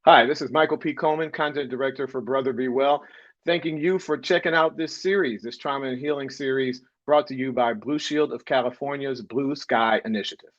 Hi, this is Michael P. Coleman, Content Director for Brother Be Well. Thanking you for checking out this series, this trauma and healing series brought to you by Blue Shield of California's Blue Sky Initiative.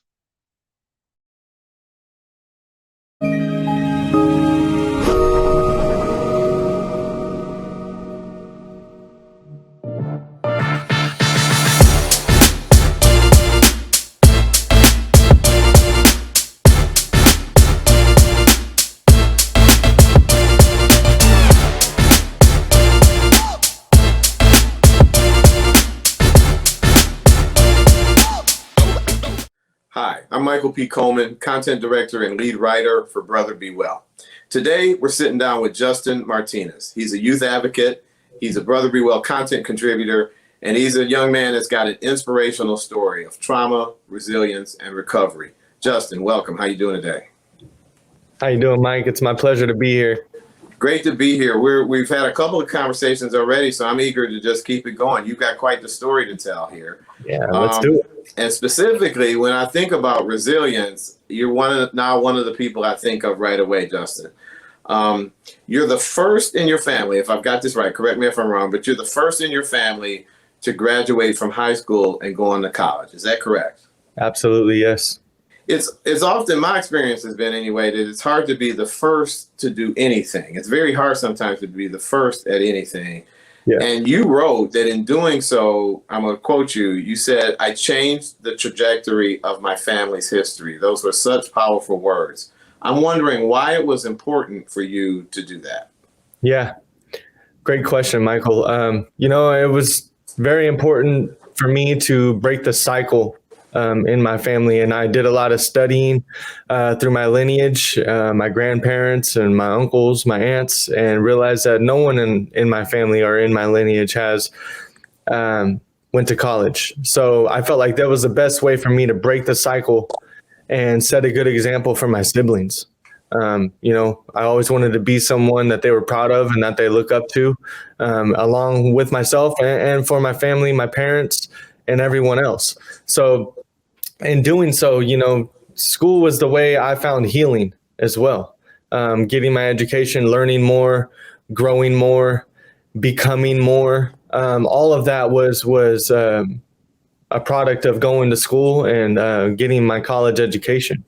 Hi, I'm Michael P. Coleman, Content Director and Lead Writer for Brother Be Well. Today, we're sitting down with Justin Martinez. He's a youth advocate, he's a Brother Be Well content contributor, and he's a young man that's got an inspirational story of trauma, resilience, and recovery. Justin, welcome. How you doing today? How you doing, Mike? It's my pleasure to be here. Great to be here. We've had a couple of conversations already, so I'm eager to just keep it going. You've got quite the story to tell here. Yeah, let's do it. And specifically, when I think about resilience, you're now one of the people I think of right away, Justin. You're the first in your family, if I've got this right, correct me if I'm wrong, but you're the first in your family to graduate from high school and go on to college. Is that correct? Absolutely, yes. It's often, my experience has been anyway, that it's hard to be the first to do anything. It's very hard sometimes to be the first at anything. Yeah. And you wrote that in doing so, I'm going to quote you, you said, "I changed the trajectory of my family's history." Those were such powerful words. I'm wondering why it was important for you to do that. Yeah, great question, Michael. It was very important for me to break the cycle in my family. And I did a lot of studying through my lineage, my grandparents and my uncles, my aunts, and realized that no one in my family or in my lineage has went to college. So I felt like that was the best way for me to break the cycle and set a good example for my siblings. I always wanted to be someone that they were proud of and that they look up to, along with myself and for my family, my parents, and everyone else. So in doing so, school was the way I found healing as well. Getting my education, learning more, growing more, becoming more. All of that was a product of going to school and getting my college education.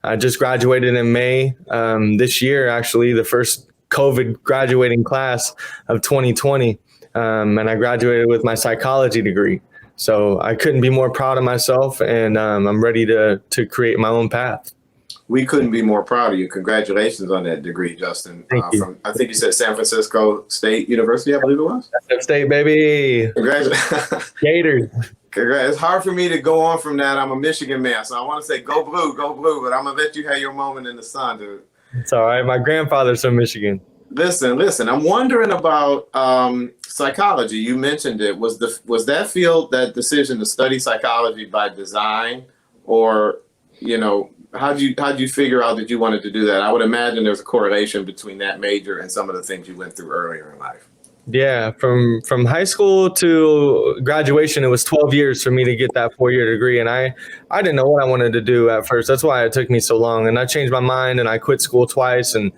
I just graduated in May this year, actually, the first COVID graduating class of 2020. And I graduated with my psychology degree. So I couldn't be more proud of myself, and I'm ready to create my own path. We couldn't be more proud of you. Congratulations on that degree, Justin. Thank you. From, I think you said San Francisco State University, I believe it was? State, baby. Congratulations. Gators. It's hard for me to go on from that. I'm a Michigan man, so I want to say go blue, but I'm going to let you have your moment in the sun, dude. It's all right. My grandfather's from Michigan. Listen. I'm wondering about psychology. You mentioned it. Was that field, that decision to study psychology by design, or how did you figure out that you wanted to do that? I would imagine there's a correlation between that major and some of the things you went through earlier in life. Yeah, from high school to graduation, it was 12 years for me to get that 4-year degree. And I didn't know what I wanted to do at first. That's why it took me so long. And I changed my mind and I quit school twice and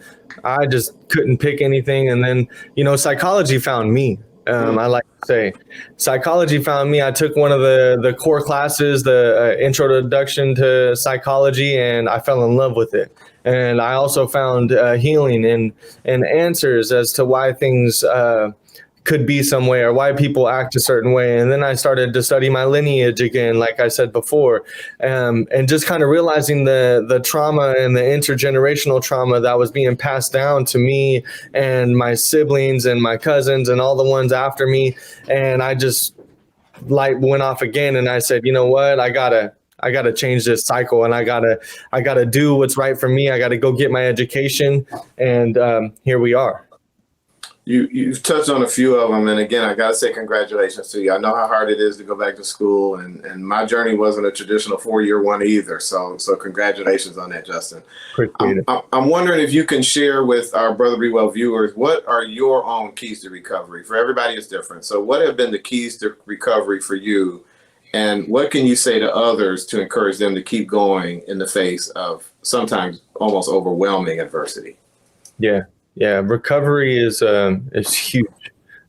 I just couldn't pick anything. And then, psychology found me. I like to say psychology found me. I took one of the core classes, the introduction to psychology, and I fell in love with it. And I also found healing and answers as to why things could be some way or why people act a certain way. And then I started to study my lineage again, like I said before, and just kind of realizing the trauma and the intergenerational trauma that was being passed down to me and my siblings and my cousins and all the ones after me. And I just light went off again. And I said, you know what, I gotta change this cycle, and I gotta do what's right for me. I gotta go get my education, and here we are. You've touched on a few of them, and again, I gotta say congratulations to you. I know how hard it is to go back to school, and my journey wasn't a traditional 4-year one either. So congratulations on that, Justin. Appreciate it. I'm wondering if you can share with our Brother Be Well viewers, what are your own keys to recovery? For everybody, it's different. So what have been the keys to recovery for you? And what can you say to others to encourage them to keep going in the face of sometimes almost overwhelming adversity? Yeah. Yeah. Recovery is huge.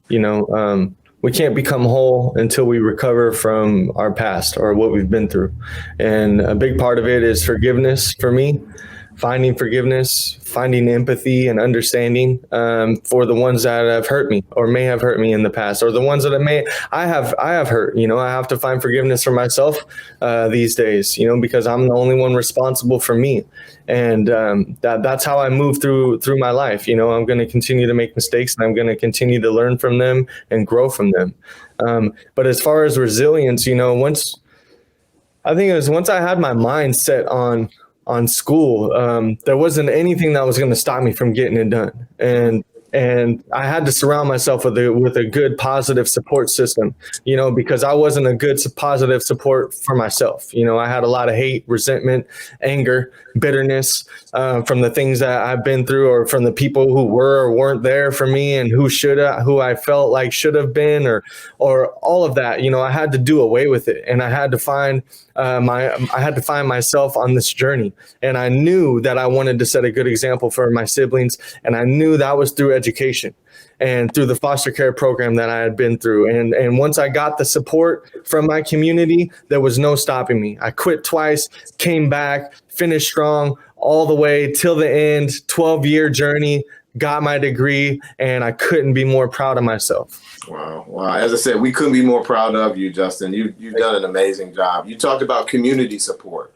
We can't become whole until we recover from our past or what we've been through. And a big part of it is forgiveness for me, finding forgiveness, finding empathy and understanding for the ones that have hurt me or may have hurt me in the past, or the ones that I have hurt. I have to find forgiveness for myself these days, because I'm the only one responsible for me. And that's how I move through my life. I'm going to continue to make mistakes, and I'm going to continue to learn from them and grow from them. But as far as resilience, once I had my mind set on school, there wasn't anything that was going to stop me from getting it done. And I had to surround myself with a good positive support system, because I wasn't a good positive support for myself. I had a lot of hate, resentment, anger, bitterness from the things that I've been through, or from the people who were or weren't there for me, and who I felt like should have been, or all of that. I had to do away with it, and I had to find myself on this journey. And I knew that I wanted to set a good example for my siblings, and I knew that was through education and through the foster care program that I had been through. And once I got the support from my community, there was no stopping me. I quit twice, came back, finished strong all the way till the end, 12-year journey, got my degree, and I couldn't be more proud of myself. Wow. As I said, we couldn't be more proud of you, Justin. You've done an amazing job. You talked about community support.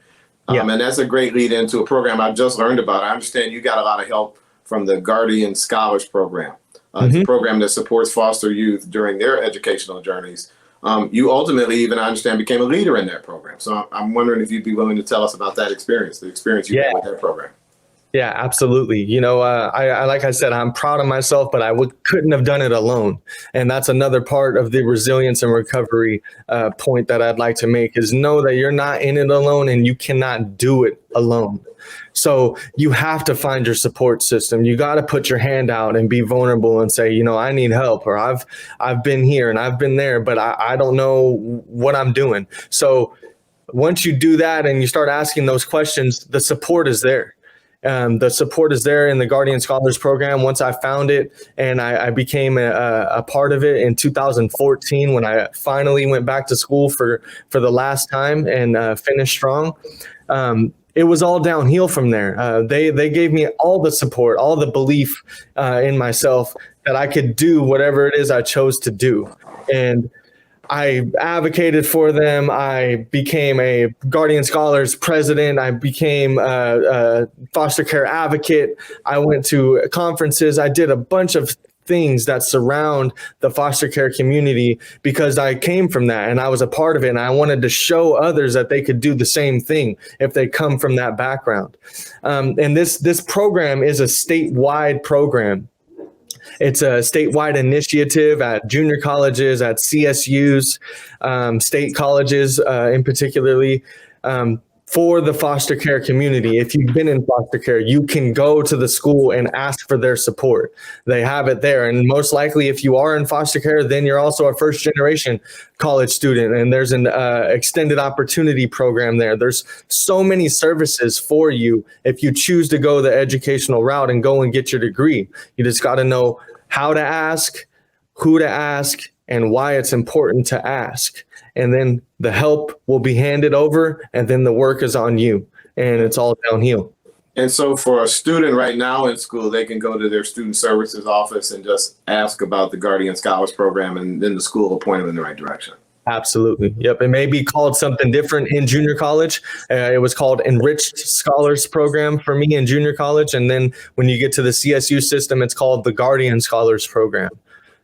And that's a great lead into a program I just learned about. I understand you got a lot of help from the Guardian Scholars Program. It's a program that supports foster youth during their educational journeys. You ultimately, even I understand, became a leader in that program. So I'm wondering if you'd be willing to tell us about that experience, the experience you had with that program. Yeah, absolutely. I like I said, I'm proud of myself, but I couldn't have done it alone. And that's another part of the resilience and recovery point that I'd like to make, is know that you're not in it alone, and you cannot do it alone. So you have to find your support system. You got to put your hand out and be vulnerable and say, I need help, or I've been here and I've been there, but I don't know what I'm doing. So once you do that and you start asking those questions, the support is there. The support is there in the Guardian Scholars Program. Once I found it and I became a part of it in 2014, when I finally went back to school for the last time and finished strong, it was all downhill from there. They gave me all the support, all the belief in myself that I could do whatever it is I chose to do. And I advocated for them. I became a Guardian Scholars president. I became a foster care advocate. I went to conferences. I did a bunch of things that surround the foster care community because I came from that and I was a part of it. And I wanted to show others that they could do the same thing if they come from that background. And this program is a statewide program. It's a statewide initiative at junior colleges, at CSUs, state colleges in particularly, for the foster care community. If you've been in foster care, you can go to the school and ask for their support. They have it there. And most likely, if you are in foster care, then you're also a first generation college student. And there's an extended opportunity program there. There's so many services for you if you choose to go the educational route and go and get your degree. You just got to know how to ask, who to ask, and why it's important to ask. And then the help will be handed over, and then the work is on you, and it's all downhill. And so for a student right now in school, they can go to their student services office and just ask about the Guardian Scholars Program, and then the school will point them in the right direction. Absolutely. Yep. It may be called something different in junior college. It was called Enriched Scholars Program for me in junior college. And then when you get to the CSU system, it's called the Guardian Scholars Program.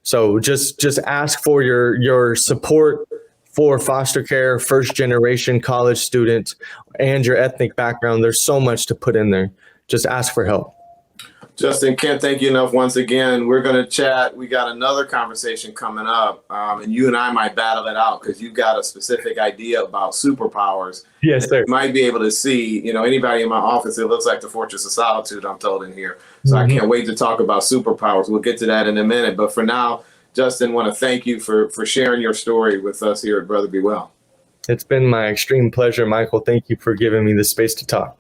So just ask for your support for foster care, first generation college student, and your ethnic background. There's so much to put in there. Just ask for help. Justin, can't thank you enough once again. We're going to chat. We got another conversation coming up, and you and I might battle it out because you've got a specific idea about superpowers. Yes, sir. You might be able to see, anybody in my office, it looks like the Fortress of Solitude, I'm told in here. So I can't wait to talk about superpowers. We'll get to that in a minute. But for now, Justin, want to thank you for sharing your story with us here at Brother Be Well. It's been my extreme pleasure, Michael. Thank you for giving me the space to talk.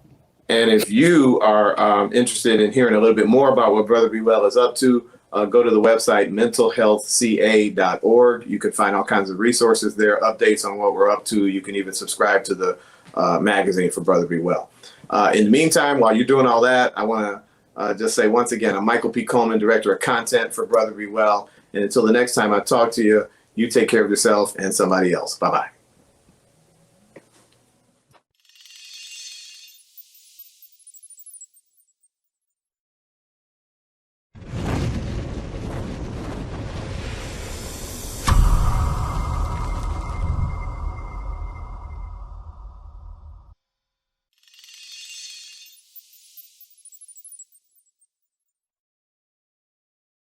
And if you are interested in hearing a little bit more about what Brother Be Well is up to, go to the website mentalhealthca.org. You can find all kinds of resources there, updates on what we're up to. You can even subscribe to the magazine for Brother Be Well. In the meantime, while you're doing all that, I want to just say once again, I'm Michael P. Coleman, Director of Content for Brother Be Well. And until the next time I talk to you, you take care of yourself and somebody else. Bye-bye.